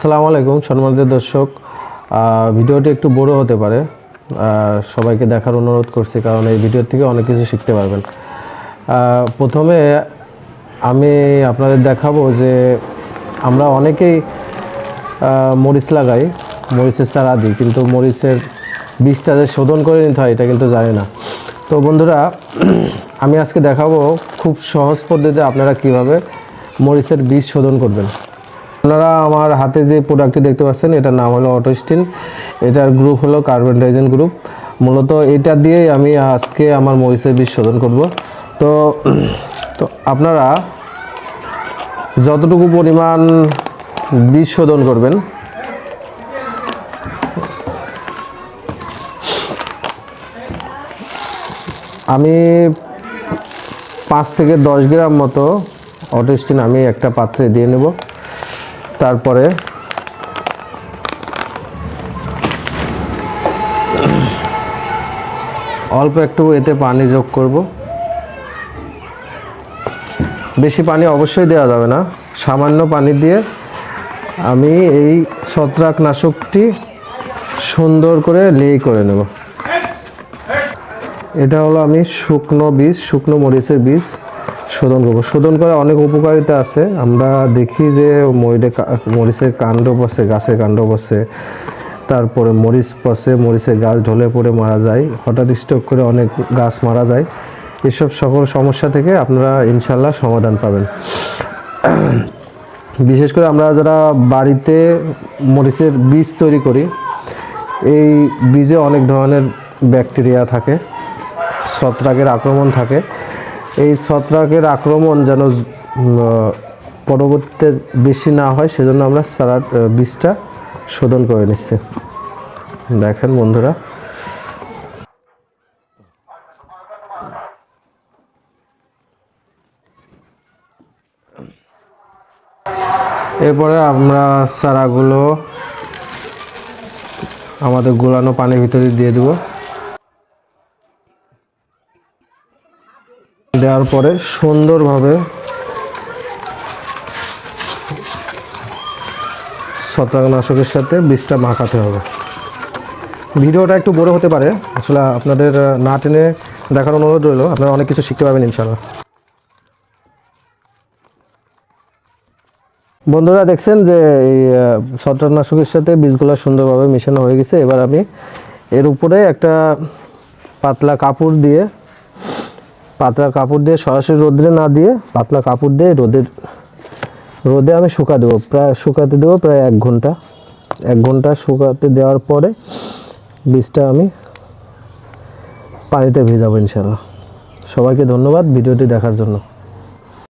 আসসালামু আলাইকুম সম্মানিত দর্শক, ভিডিওটি একটু বড় হতে পারে, সবাইকে দেখার অনুরোধ করছি কারণ এই ভিডিও থেকে অনেক কিছু শিখতে পারবেন। প্রথমে আমি আপনাদের দেখাবো যে আমরা অনেকেই মরিচ লাগাই, মরিচের চারা দিই, কিন্তু মরিচের বীজটা যে শোধন করে নিতে হয় এটা কিন্তু জানি না। তো বন্ধুরা, আমি আজকে দেখাবো খুব সহজ পদ্ধতিতে আপনারা কিভাবে মরিচের বীজ শোধন করবেন। আপনারা আমার হাতে যে প্রোডাক্টটি দেখতে পাচ্ছেন এটার নাম হলো অটোস্টিন, এটার গ্রুপ হলো কার্বেন্টাইজেন গ্রুপ। মূলত এটা দিয়েই আমি আজকে আমার মরিচের বীজ শোধন করব। তো আপনারা যতটুকু পরিমাণ বীজ শোধন করবেন, আমি 5 থেকে 10 গ্রাম মতো অটোস্টিন আমি একটা পাত্রে দিয়ে নেব। তারপরে অল্প একটু এতে পানি যোগ করব। বেশি পানি অবশ্যই দেওয়া যাবে না, সামান্য পানি দিয়ে আমি এই ছত্রাকনাশকটি সুন্দর করে লেই করে নেব। এটা হলো আমি শুকনো মরিচের বীজ শোধন করব। শোধন করার অনেক উপকারিতা আছে। আমরা দেখি যে মরিচের কাণ্ড পচে, গাছের কাণ্ড পচে, তারপরে মরিচ পচে, মরিচের গাছ ঢলে পড়ে মারা যায়, হঠাৎ স্ট্রোক করে অনেক গাছ মারা যায়। এসব সকল সমস্যা থেকে আপনারা ইনশাল্লাহ সমাধান পাবেন। বিশেষ করে আমরা যারা বাড়িতে মরিচের বীজ তৈরি করি, এই বীজে অনেক ধরনের ব্যাকটেরিয়া থাকে, ছত্রাকের আক্রমণ থাকে। এই ছত্রাকের আক্রমণ যেন পরবর্তীতে বেশি না হয় সেজন্য আমরা বীজটা শোধন করে নিচ্ছি। দেখেন বন্ধুরা, এরপরে আমরা চারাগুলো আমাদের গোলানো পানির ভিতরে দিয়ে দেব। দেওয়ার পরে সুন্দরভাবে ছত্রাকনাশকের সাথে বীজটা মাখাতে হবে। ভিডিওটা একটু বড় হতে পারে, আসলে আপনাদের না টেনে দেখার অনুরোধ রইল, আপনারা অনেক কিছু শিখতে পারবেন ইনশাআল্লাহ। বন্ধুরা দেখছেন যে এই ছত্রাকনাশকের সাথে বীজগুলো সুন্দরভাবে মিশানো হয়ে গেছে। এবার আমি এর উপরে একটা পাতলা কাপড় দিয়ে সরাসরি রোদে না দিয়ে পাতলা কাপড় দিয়ে রোদে আমি শুকাতে দেবো প্রায় 1 ঘন্টা। 1 ঘন্টা শুকাতে দেওয়ার পরে বীজটা আমি পানিতে ভেজাবো ইনশাআল্লাহ। সবাইকে ধন্যবাদ ভিডিওটি দেখার জন্য।